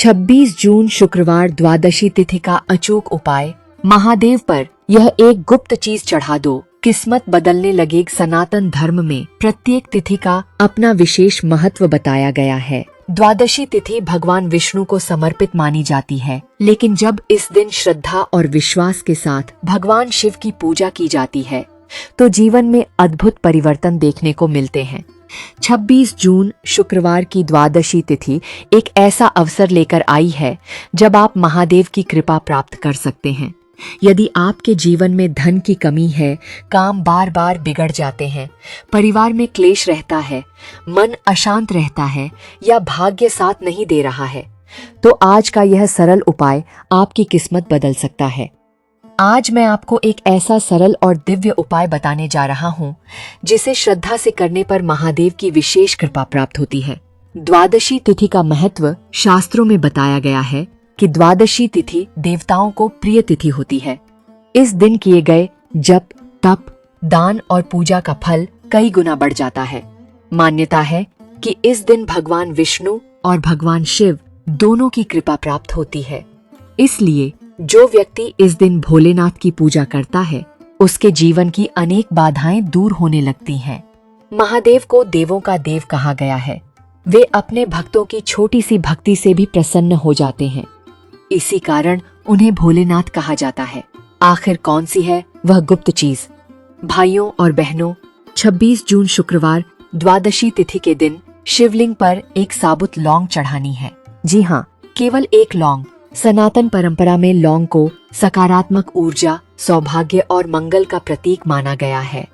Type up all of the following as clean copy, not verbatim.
26 जून शुक्रवार द्वादशी तिथि का अचूक उपाय। महादेव पर यह एक गुप्त चीज चढ़ा दो, किस्मत बदलने लगे। सनातन धर्म में प्रत्येक तिथि का अपना विशेष महत्व बताया गया है। द्वादशी तिथि भगवान विष्णु को समर्पित मानी जाती है, लेकिन जब इस दिन श्रद्धा और विश्वास के साथ भगवान शिव की पूजा की जाती है तो जीवन में अद्भुत परिवर्तन देखने को मिलते हैं। 26 जून शुक्रवार की द्वादशी तिथि एक ऐसा अवसर लेकर आई है जब आप महादेव की कृपा प्राप्त कर सकते हैं। यदि आपके जीवन में धन की कमी है, काम बार बार बिगड़ जाते हैं, परिवार में क्लेश रहता है, मन अशांत रहता है या भाग्य साथ नहीं दे रहा है, तो आज का यह सरल उपाय आपकी किस्मत बदल सकता है। आज मैं आपको एक ऐसा सरल और दिव्य उपाय बताने जा रहा हूँ जिसे श्रद्धा से करने पर महादेव की विशेष कृपा प्राप्त होती है। द्वादशी तिथि का महत्व शास्त्रों में बताया गया है कि द्वादशी तिथि देवताओं को प्रिय तिथि होती है। इस दिन किए गए जप, तप, दान और पूजा का फल कई गुना बढ़ जाता है। मान्यता है कि इस दिन भगवान विष्णु और भगवान शिव दोनों की कृपा प्राप्त होती है। इसलिए जो व्यक्ति इस दिन भोलेनाथ की पूजा करता है उसके जीवन की अनेक बाधाएं दूर होने लगती हैं। महादेव को देवों का देव कहा गया है। वे अपने भक्तों की छोटी सी भक्ति से भी प्रसन्न हो जाते हैं। इसी कारण उन्हें भोलेनाथ कहा जाता है। आखिर कौन सी है वह गुप्त चीज? भाइयों और बहनों, 26 जून शुक्रवार द्वादशी तिथि के दिन शिवलिंग पर एक साबुत लौंग चढ़ानी है। जी हाँ, केवल एक लौंग। सनातन परंपरा में लौंग को सकारात्मक ऊर्जा, सौभाग्य और मंगल का प्रतीक माना गया है।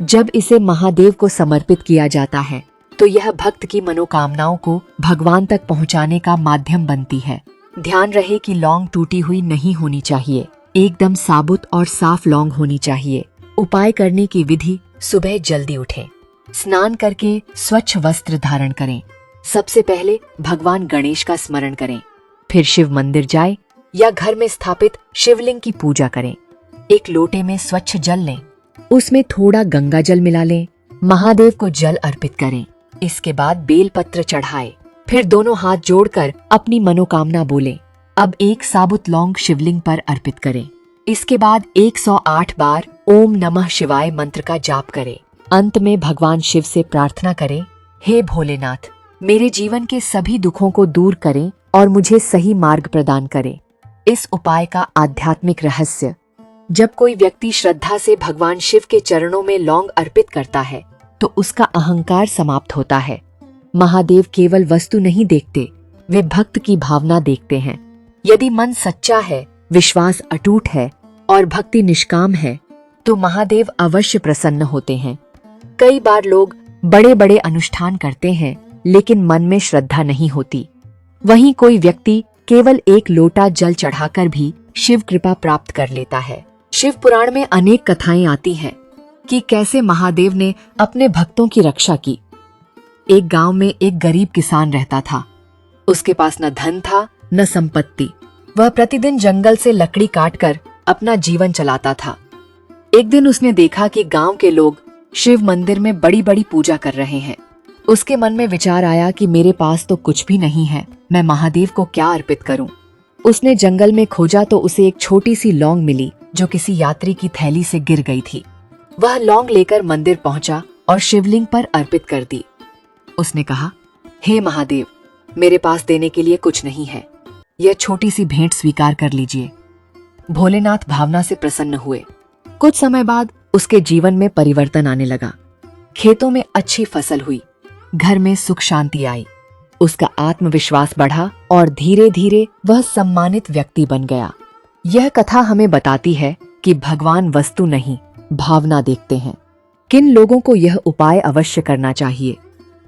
जब इसे महादेव को समर्पित किया जाता है तो यह भक्त की मनोकामनाओं को भगवान तक पहुंचाने का माध्यम बनती है। ध्यान रहे कि लौंग टूटी हुई नहीं होनी चाहिए, एकदम साबुत और साफ लौंग होनी चाहिए। उपाय करने की विधि: सुबह जल्दी उठें, स्नान करके स्वच्छ वस्त्र धारण करें। सबसे पहले भगवान गणेश का स्मरण करें, फिर शिव मंदिर जाएं या घर में स्थापित शिवलिंग की पूजा करें। एक लोटे में स्वच्छ जल लें, उसमें थोड़ा गंगा जल मिला लें, महादेव को जल अर्पित करें। इसके बाद बेलपत्र चढ़ाएं, फिर दोनों हाथ जोड़कर अपनी मनोकामना बोलें। अब एक साबुत लौंग शिवलिंग पर अर्पित करें। इसके बाद 108 बार ओम नमः शिवाय मंत्र का जाप करें। अंत में भगवान शिव से प्रार्थना करें, हे भोलेनाथ, मेरे जीवन के सभी दुखों को दूर करें और मुझे सही मार्ग प्रदान करें। इस उपाय का आध्यात्मिक रहस्य: जब कोई व्यक्ति श्रद्धा से भगवान शिव के चरणों में लौंग अर्पित करता है तो उसका अहंकार समाप्त होता है। महादेव केवल वस्तु नहीं देखते, वे भक्त की भावना देखते हैं। यदि मन सच्चा है, विश्वास अटूट है और भक्ति निष्काम है तो महादेव अवश्य प्रसन्न होते हैं। कई बार लोग बड़े बड़े अनुष्ठान करते हैं लेकिन मन में श्रद्धा नहीं होती। वहीं कोई व्यक्ति केवल एक लोटा जल चढ़ाकर भी शिव कृपा प्राप्त कर लेता है। शिव पुराण में अनेक कथाएं आती हैं कि कैसे महादेव ने अपने भक्तों की रक्षा की। एक गांव में एक गरीब किसान रहता था। उसके पास न धन था न संपत्ति। वह प्रतिदिन जंगल से लकड़ी काटकर अपना जीवन चलाता था। एक दिन उसने देखा कि गांव के लोग शिव मंदिर में बड़ी बड़ी पूजा कर रहे हैं। उसके मन में विचार आया कि मेरे पास तो कुछ भी नहीं है, मैं महादेव को क्या अर्पित करूं? उसने जंगल में खोजा तो उसे एक छोटी सी लौंग मिली जो किसी यात्री की थैली से गिर गई थी। वह लौंग लेकर मंदिर पहुंचा और शिवलिंग पर अर्पित कर दी। उसने कहा, हे महादेव, मेरे पास देने के लिए कुछ नहीं है, यह छोटी सी भेंट स्वीकार कर लीजिए। भोलेनाथ भावना से प्रसन्न हुए। कुछ समय बाद उसके जीवन में परिवर्तन आने लगा। खेतों में अच्छी फसल हुई, घर में सुख शांति आई, उसका आत्मविश्वास बढ़ा और धीरे धीरे वह सम्मानित व्यक्ति बन गया। यह कथा हमें बताती है कि भगवान वस्तु नहीं, भावना देखते हैं। किन लोगों को यह उपाय अवश्य करना चाहिए?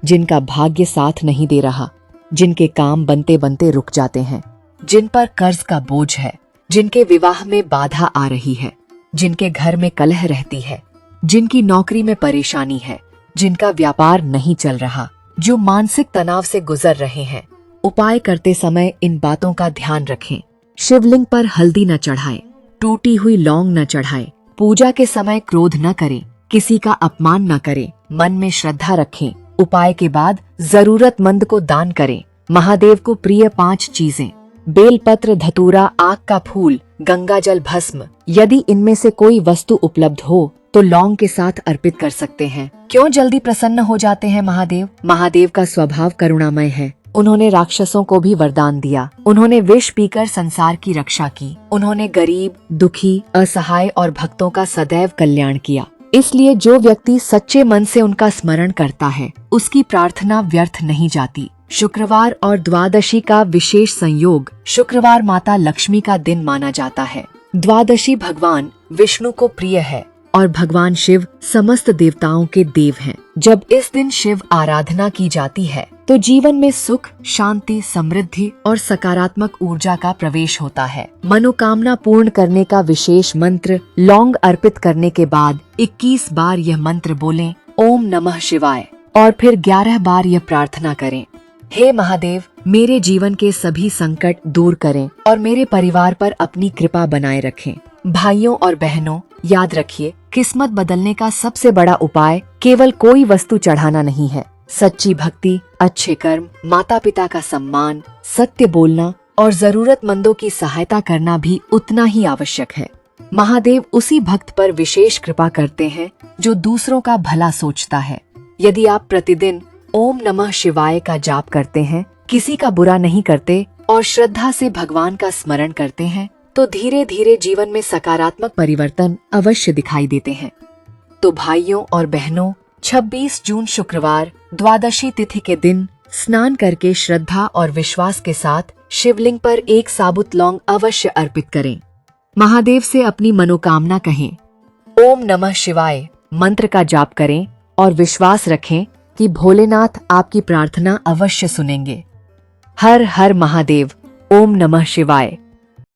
जिनका भाग्य साथ नहीं दे रहा, जिनके काम बनते बनते रुक जाते हैं, जिन पर कर्ज का बोझ है, जिनके विवाह में बाधा आ रही है, जिनके घर में कलह रहती है, जिनकी नौकरी में परेशानी है, जिनका व्यापार नहीं चल रहा, जो मानसिक तनाव से गुजर रहे हैं। उपाय करते समय इन बातों का ध्यान रखें। शिवलिंग पर हल्दी न चढ़ाएं, टूटी हुई लौंग न चढ़ाएं, पूजा के समय क्रोध न करें, किसी का अपमान न करें, मन में श्रद्धा रखें। उपाय के बाद जरूरतमंद को दान करें। महादेव को प्रिय 5 चीजें: बेलपत्र, धतूरा, आक का फूल, गंगा जल, भस्म। यदि इनमें से कोई वस्तु उपलब्ध हो तो लौंग के साथ अर्पित कर सकते हैं। क्यों जल्दी प्रसन्न हो जाते हैं महादेव? महादेव का स्वभाव करुणामय है। उन्होंने राक्षसों को भी वरदान दिया। उन्होंने विष पीकर संसार की रक्षा की। उन्होंने गरीब, दुखी, असहाय और भक्तों का सदैव कल्याण किया। इसलिए जो व्यक्ति सच्चे मन से उनका स्मरण करता है, उसकी प्रार्थना व्यर्थ नहीं जाती। शुक्रवार और द्वादशी का विशेष संयोग। शुक्रवार माता लक्ष्मी का दिन माना जाता है। द्वादशी भगवान विष्णु को प्रिय है और भगवान शिव समस्त देवताओं के देव हैं। जब इस दिन शिव आराधना की जाती है तो जीवन में सुख, शांति, समृद्धि और सकारात्मक ऊर्जा का प्रवेश होता है। मनोकामना पूर्ण करने का विशेष मंत्र। लौंग अर्पित करने के बाद 21 बार यह मंत्र बोलें, ओम नमः शिवाय, और फिर 11 बार यह प्रार्थना करें, हे महादेव, मेरे जीवन के सभी संकट दूर करें और मेरे परिवार पर अपनी कृपा बनाए रखें। भाइयों और बहनों, याद रखिए, किस्मत बदलने का सबसे बड़ा उपाय केवल कोई वस्तु चढ़ाना नहीं है। सच्ची भक्ति, अच्छे कर्म, माता पिता का सम्मान, सत्य बोलना और जरूरतमंदों की सहायता करना भी उतना ही आवश्यक है। महादेव उसी भक्त पर विशेष कृपा करते हैं जो दूसरों का भला सोचता है। यदि आप प्रतिदिन ओम नमः शिवाय का जाप करते हैं, किसी का बुरा नहीं करते और श्रद्धा से भगवान का स्मरण करते हैं, तो धीरे धीरे जीवन में सकारात्मक परिवर्तन अवश्य दिखाई देते हैं। तो भाइयों और बहनों, 26 जून शुक्रवार द्वादशी तिथि के दिन स्नान करके श्रद्धा और विश्वास के साथ शिवलिंग पर एक साबुत लौंग अवश्य अर्पित करें। महादेव से अपनी मनोकामना कहें। ओम नमः शिवाय मंत्र का जाप करें और विश्वास रखें कि भोलेनाथ आपकी प्रार्थना अवश्य सुनेंगे। हर हर महादेव। ओम नमः शिवाय।